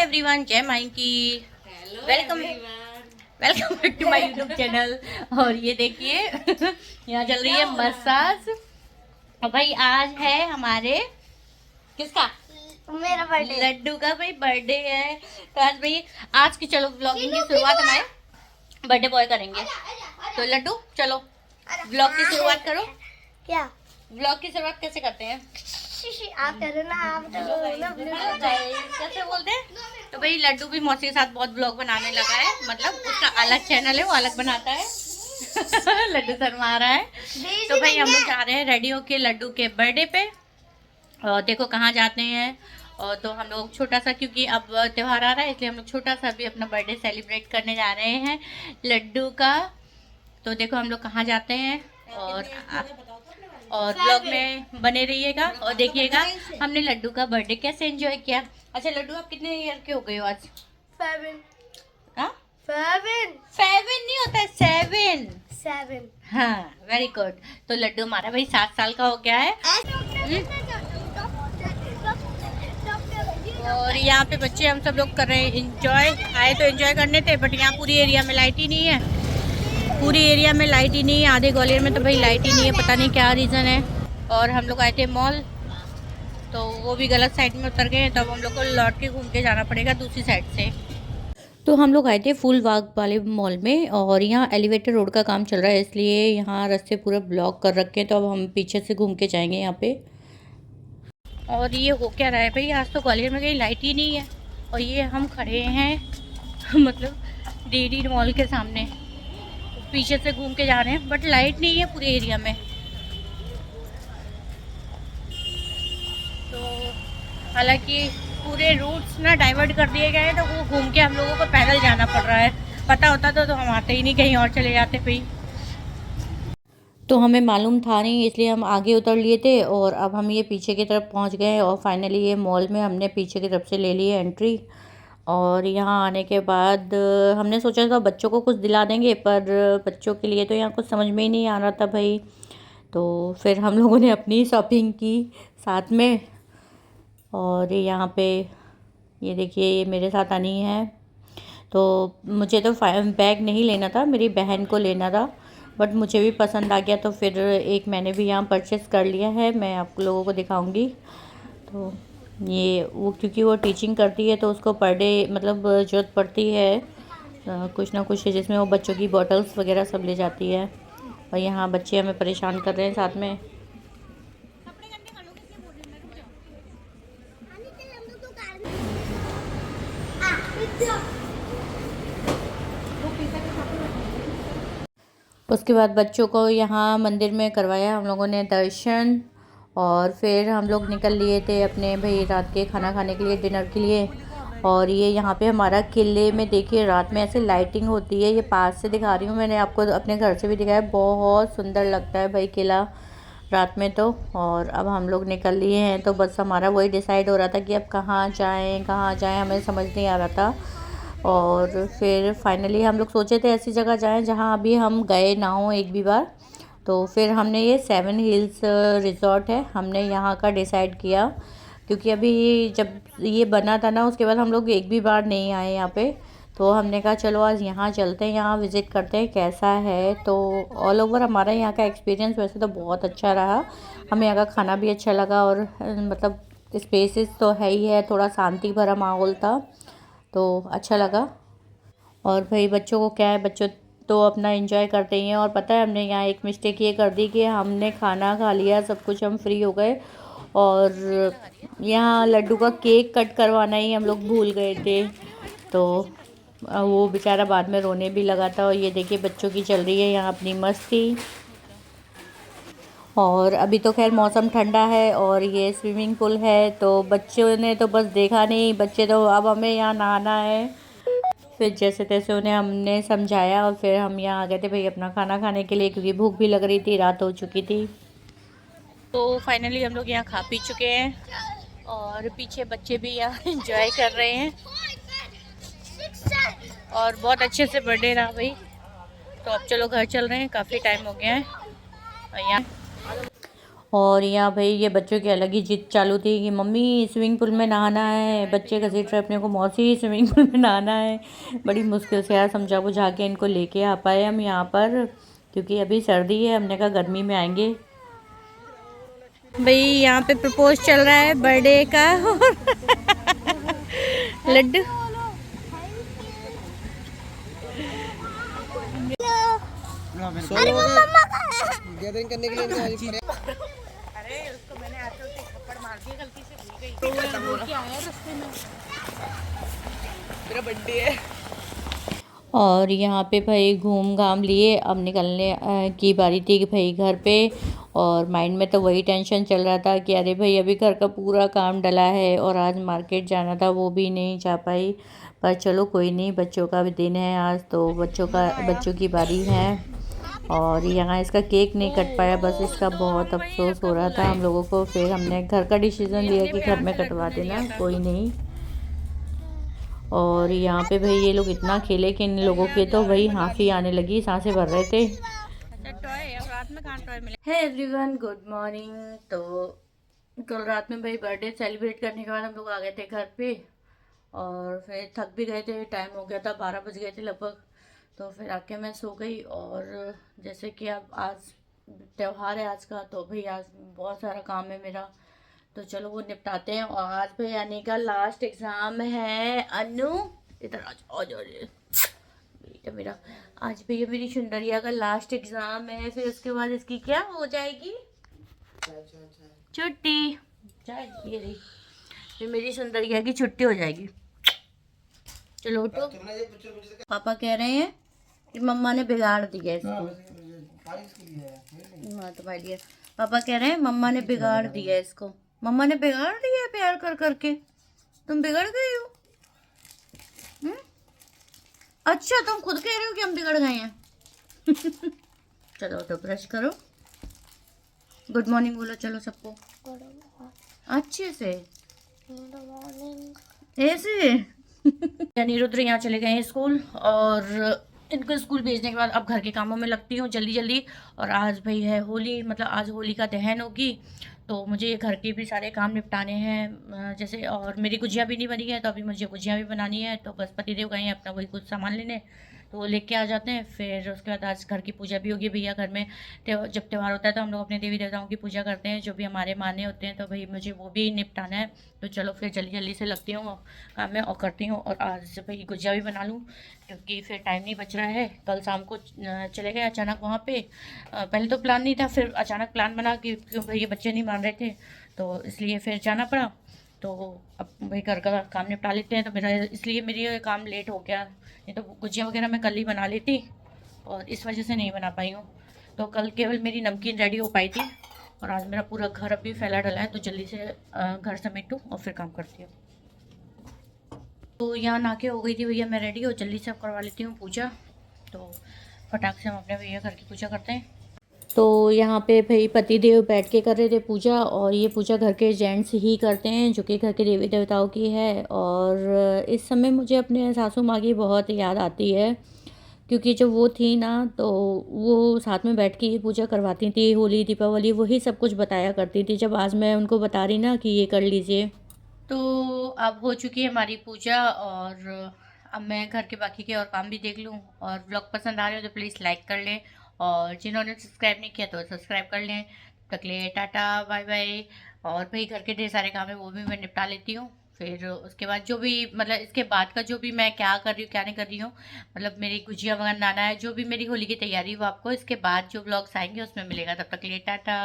Everyone, जय माई की। Welcome welcome back to my YouTube channel. और ये देखिए यहाँ चल रही है मसाज। और भाई आज है हमारे किसका, मेरा बर्थडे, लड्डू का भाई बर्थडे है। तो आज भाई आज की चलो व्लॉगिंग की शुरुआत हमारे बर्थडे बॉय करेंगे। तो लड्डू चलो व्लॉग की शुरुआत करो। क्या व्लॉग की शुरुआत कैसे करते हैं? आप करो ना, आप तो कैसे बोलते हैं? तो भाई लड्डू भी मौसी के साथ बहुत ब्लॉग बनाने लगा है, मतलब उसका अलग चैनल है, वो अलग बनाता है। लड्डू शर्मा रहा है। तो भाई हम लोग जा रहे हैं रेडी होके लड्डू के बर्थडे पे। और देखो कहाँ जाते हैं। और तो हम लोग छोटा सा, क्योंकि अब त्योहार आ रहा है इसलिए हम लोग छोटा सा भी अपना बर्थडे सेलिब्रेट करने जा रहे हैं लड्डू का। तो देखो हम लोग कहाँ जाते हैं और ब्लॉग में बने रहिएगा और देखिएगा हमने लड्डू का बर्थडे कैसे एंजॉय किया। अच्छा लड्डू, आप कितने ईयर के हो गए हो आज? 7 हाँ 7 7 नहीं होता है, 7। हाँ वेरी गुड। तो लड्डू हमारा भाई 7 साल का हो गया है। और यहाँ पे बच्चे हम सब लोग कर रहे हैं इंजॉय। आए तो एंजॉय करने थे, बट यहाँ पूरी एरिया में लाइट ही नहीं है। पूरी एरिया में लाइट ही नहीं है, आधे ग्वालियर में तो भाई लाइट ही नहीं है, पता नहीं क्या रीज़न है। और हम लोग आए थे मॉल, तो वो भी गलत साइड में उतर गए, तो अब हम लोग को लौट के घूम के जाना पड़ेगा दूसरी साइड से। तो हम लोग आए थे फूल बाग वाले मॉल में, और यहाँ एलिवेटर रोड का काम चल रहा है इसलिए यहाँ रास्ते पूरे ब्लॉक कर रखे हैं। तो अब हम पीछे से घूम के जाएंगे यहाँ पे। और ये हो क्या रहा है भाई, आज तो ग्वालियर में कहीं लाइट ही नहीं है। और ये हम खड़े हैं मतलब डीडी मॉल के सामने, पीछे से घूम के जा रहे हैं, बट लाइट नहीं है पूरे एरिया में। तो हालांकि पूरे रूट्स ना डाइवर्ट कर दिए गए हैं, तो वो घूम के हम लोगों को पैदल जाना पड़ रहा है। पता होता तो हम आते ही नहीं, कहीं और चले जाते भाई। तो हमें मालूम था नहीं इसलिए हम आगे उतर लिए थे, और अब हम ये पीछे की तरफ पहुंच गए। और फाइनली ये मॉल में हमने पीछे की तरफ से ले ली है एंट्री। और यहाँ आने के बाद हमने सोचा था बच्चों को कुछ दिला देंगे, पर बच्चों के लिए तो यहाँ कुछ समझ में ही नहीं आ रहा था भाई। तो फिर हम लोगों ने अपनी शॉपिंग की साथ में। और यहाँ पे ये देखिए, ये मेरे साथ आनी है। तो मुझे तो बैग नहीं लेना था, मेरी बहन को लेना था, बट मुझे भी पसंद आ गया, तो फिर एक मैंने भी यहाँ परचेस कर लिया है, मैं आप लोगों को दिखाऊंगी। तो ये वो, क्योंकि वो टीचिंग करती है तो उसको पर डे मतलब ज़रूरत पड़ती है कुछ ना कुछ, जिसमें वो बच्चों की बॉटल्स वगैरह सब ले जाती है। और यहाँ बच्चे हमें परेशान कर रहे हैं साथ में। उसके बाद बच्चों को यहाँ मंदिर में करवाया हम लोगों ने दर्शन। और फिर हम लोग निकल लिए थे अपने भाई रात के खाना खाने के लिए, डिनर के लिए। और ये यहाँ पे हमारा किले में देखिए रात में ऐसे लाइटिंग होती है, ये पास से दिखा रही हूँ, मैंने आपको अपने घर से भी दिखाया, बहुत सुंदर लगता है भाई किला रात में तो। और अब हम लोग निकल लिए हैं, तो बस हमारा वही डिसाइड हो रहा था कि अब कहाँ जाएँ, हमें समझ नहीं आ रहा था। और फिर फाइनली हम लोग सोचे थे ऐसी जगह जाएं जहां अभी हम गए ना हो एक भी बार। तो फिर हमने ये 7 हिल्स रिज़ॉर्ट है, हमने यहाँ का डिसाइड किया, क्योंकि अभी जब ये बना था ना उसके बाद हम लोग एक भी बार नहीं आए यहाँ पे। तो हमने कहा चलो आज यहाँ चलते हैं, यहाँ विज़िट करते हैं कैसा है। तो ऑल ओवर हमारा यहाँ का एक्सपीरियंस वैसे तो बहुत अच्छा रहा, हमें यहाँ का खाना भी अच्छा लगा, और मतलब स्पेसेस तो है ही है, थोड़ा शांति भरा माहौल था, तो अच्छा लगा। और भाई बच्चों को क्या है, बच्चों तो अपना एंजॉय करते ही हैं। और पता है हमने यहाँ एक मिस्टेक ये कर दी कि हमने खाना खा लिया, सब कुछ, हम फ्री हो गए, और यहाँ लड्डू का केक कट करवाना ही हम लोग भूल गए थे। तो वो बेचारा बाद में रोने भी लगा था। और ये देखिए बच्चों की चल रही है यहाँ अपनी मस्ती। और अभी तो खैर मौसम ठंडा है और ये स्विमिंग पूल है, तो बच्चों ने तो बस देखा नहीं, बच्चे तो अब हमें यहाँ नहाना है। फिर जैसे तैसे उन्हें हमने समझाया, और फिर हम यहाँ आ गए थे भाई अपना खाना खाने के लिए, क्योंकि भूख भी लग रही थी, रात हो चुकी थी। तो फाइनली हम लोग यहाँ खा पी चुके हैं, और पीछे बच्चे भी यहाँ एंजॉय कर रहे हैं, और बहुत अच्छे से बर्थडे रहा भाई। तो अब चलो घर चल रहे हैं, काफ़ी टाइम हो गया है यहाँ। और यहाँ भाई ये बच्चों की अलग ही जिद चालू थी कि मम्मी स्विमिंग पूल में नहाना है। बच्चे घसीट रहे अपने को, मौसी स्विमिंग पूल में नहाना है। बड़ी मुश्किल से यार समझा बुझा के इनको लेके आ पाए हम यहाँ पर, क्योंकि अभी सर्दी है। हमने कहा गर्मी में आएंगे। भाई यहाँ पे प्रपोज चल रहा है बर्थडे का और लड्डू अरे वो मम्मा का गैदरिंग करने के लिए अरे उसको मैंने आते होते थप्पड़ मार दिया, गलती से भूल गई। तो वो बोल के आया रास्ते में मेरा बर्थडे है। और यहाँ पे भाई घूम घाम लिए, अब निकलने की बारी थी कि भाई घर पे। और माइंड में तो वही टेंशन चल रहा था कि अरे भाई अभी घर का पूरा काम डला है और आज मार्केट जाना था, वो भी नहीं जा पाई। पर चलो कोई नहीं, बच्चों का भी दिन है आज, तो बच्चों की बारी है। और यहाँ इसका केक नहीं कट पाया, बस इसका बहुत अफसोस हो रहा था हम लोगों को। फिर हमने घर का डिसीज़न लिया कि घर में कटवा देना, कोई नहीं। और यहाँ पे भाई ये लोग इतना खेले कि इन लोगों के तो भाई हाँसी आने लगी, सांसें भर रहे थे। Hey everyone, good morning. तो कल रात में भाई बर्थडे सेलिब्रेट करने के बाद हम लोग आ गए थे घर पे। और फिर थक भी गए थे, टाइम हो गया था, 12 बज गए थे लगभग। तो फिर आके मैं सो गई। और जैसे कि अब आज त्यौहार है आज का, तो भाई आज बहुत सारा काम है मेरा, तो चलो वो निपटाते हैं। और आज भाई अनु का लास्ट एग्ज़ाम है। अनु इधर आ जाओ बेटा मेरा। आज भैया मेरी सुंदरिया का लास्ट एग्ज़ाम है, फिर उसके बाद इसकी क्या हो जाएगी, छुट्टी। ये रही, फिर मेरी सुंदरिया की छुट्टी हो जाएगी। चलो उठो। पापा कह रहे हैं कि मम्मा ने बिगाड़ दिया इसको। हाँ तुम्हारे लिए पापा कह रहे हैं मम्मा ने बिगाड़ दिया इसको। मम्मा ने बिगाड़ दिया है प्यार कर करके, तुम बिगड़ गए हो। अच्छा तुम खुद कह रहे हो कि हम बिगड़ गए हैं। चलो तो ब्रश करो, गुड मॉर्निंग बोलो चलो सबको अच्छे से, ऐसे। अनिरुद्र यहाँ चले गए हैं स्कूल, और इनको स्कूल भेजने के बाद अब घर के कामों में लगती हूँ जल्दी जल्दी। और आज भाई है होली, मतलब आज होली का दहन होगी, तो मुझे घर के भी सारे काम निपटाने हैं जैसे। और मेरी गुजिया भी नहीं बनी है, तो अभी मुझे गुजिया भी बनानी है। तो बस पतिदेव गए हैं अपना वही कुछ सामान लेने, तो वो लेके आ जाते हैं। फिर उसके बाद आज घर की पूजा भी होगी भैया घर में। जब त्यौहार होता है तो हम लोग अपने देवी देवताओं की पूजा करते हैं, जो भी हमारे माने होते हैं, तो भाई मुझे वो भी निपटाना है। तो चलो फिर जल्दी जल्दी से लगती हूँ काम में और करती हूँ। और आज भाई गुजिया भी बना लूँ, क्योंकि फिर टाइम नहीं बच रहा है। कल शाम को चले गए अचानक वहाँ पे, पहले तो प्लान नहीं था, फिर अचानक प्लान बना कि भाई ये बच्चे नहीं मान रहे थे, तो इसलिए फिर जाना पड़ा। तो अब भाई घर का काम निपटा लेते हैं, तो मेरा इसलिए मेरी ये काम लेट हो गया। नहीं तो गुजिया वगैरह मैं कल ही बना लेती, और इस वजह से नहीं बना पाई हूँ। तो कल केवल मेरी नमकीन रेडी हो पाई थी, और आज मेरा पूरा घर अभी फैला डला है, तो जल्दी से घर समेटूँ और फिर काम करती हूँ। तो यहाँ नहा के हो गई थी भैया मैं रेडी, और जल्दी से अब करवा लेती हूँ पूजा। तो फटाक से हम अपने भैया घर की पूजा करते हैं। तो यहाँ पे भाई पतिदेव बैठ के कर रहे थे पूजा, और ये पूजा घर के जेंट्स ही करते हैं, जो कि घर के देवी देवताओं की है। और इस समय मुझे अपने सासू माँ की बहुत याद आती है, क्योंकि जब वो थी ना, तो वो साथ में बैठ के ये पूजा करवाती थी। होली दीपावली वही सब कुछ बताया करती थी, जब आज मैं उनको बता रही ना कि ये कर लीजिए। तो अब हो चुकी है हमारी पूजा, और अब मैं घर के बाकी के और काम भी देख लूँ। और ब्लॉग पसंद आ रहे हो तो प्लीज़ लाइक कर लें, और जिन्होंने सब्सक्राइब नहीं किया तो सब्सक्राइब कर लें। तब तक ले टाटा बाय बाय। और भाई घर के ढेर सारे काम है, वो भी मैं निपटा लेती हूँ। फिर उसके बाद जो भी, मतलब इसके बाद का जो भी मैं क्या कर रही हूँ क्या नहीं कर रही हूँ, मतलब मेरी गुजिया वगैरह बनाना है, जो भी मेरी होली की तैयारी, वो आपको इसके बाद जो ब्लॉग्स आएंगे उसमें मिलेगा। तब तक के लिए टाटा।